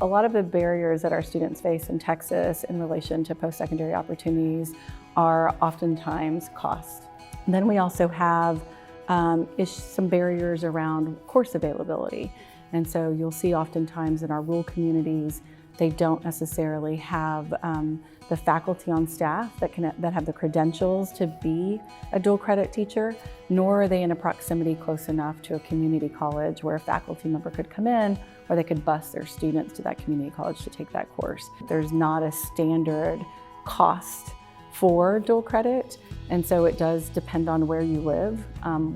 A lot of the barriers that our students face in Texas in relation to post-secondary opportunities are oftentimes cost. And then we also have some barriers around course availability. And so you'll see oftentimes in our rural communities, they don't necessarily have the faculty on staff that have the credentials to be a dual credit teacher, nor are they in a proximity close enough to a community college where a faculty member could come in, or they could bus their students to that community college to take that course. There's not a standard cost for dual credit, and so it does depend on where you live,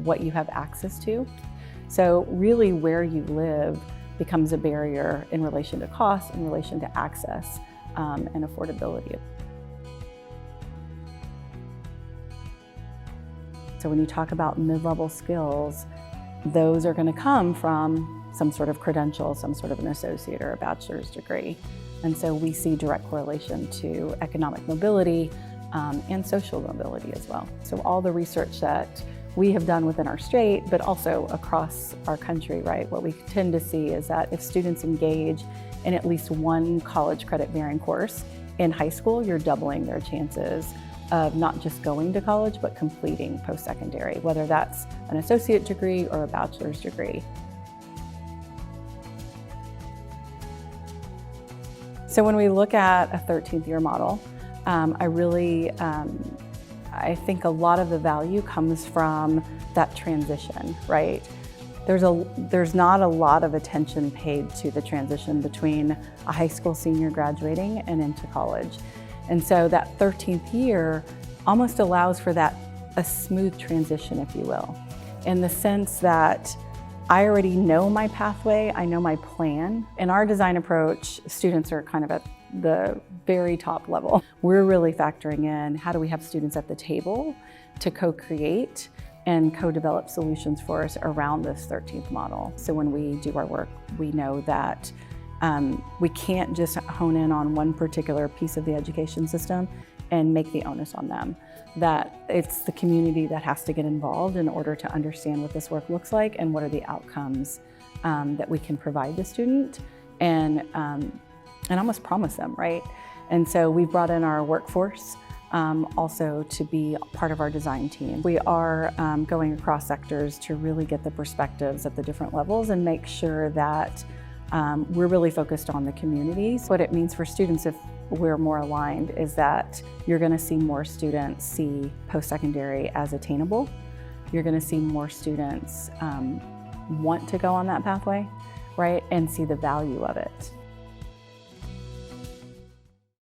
what you have access to. So really where you live becomes a barrier in relation to cost, in relation to access and affordability. So when you talk about mid-level skills, those are going to come from some sort of credential, some sort of an associate or a bachelor's degree. And so we see direct correlation to economic mobility and social mobility as well. So all the research that we have done within our state, but also across our country, right? What we tend to see is that if students engage in at least one college credit bearing course in high school, you're doubling their chances of not just going to college, but completing post-secondary, whether that's an associate degree or a bachelor's degree. So when we look at a 13th year model, I think a lot of the value comes from that transition, right? There's not a lot of attention paid to the transition between a high school senior graduating and into college. And so that 13th year almost allows for a smooth transition, if you will, in the sense that I already know my pathway, I know my plan. In our design approach, students are kind of at the very top level. We're really factoring in how do we have students at the table to co-create and co-develop solutions for us around this 13th model. So when we do our work, we know that we can't just hone in on one particular piece of the education system and make the onus on them. That it's the community that has to get involved in order to understand what this work looks like and what are the outcomes that we can provide the student and almost promise them, right? And so we've brought in our workforce also to be part of our design team. We are going across sectors to really get the perspectives at the different levels and make sure that we're really focused on the communities. What it means for students if we're more aligned is that you're going to see more students see post-secondary as attainable. You're going to see more students want to go on that pathway, right, and see the value of it.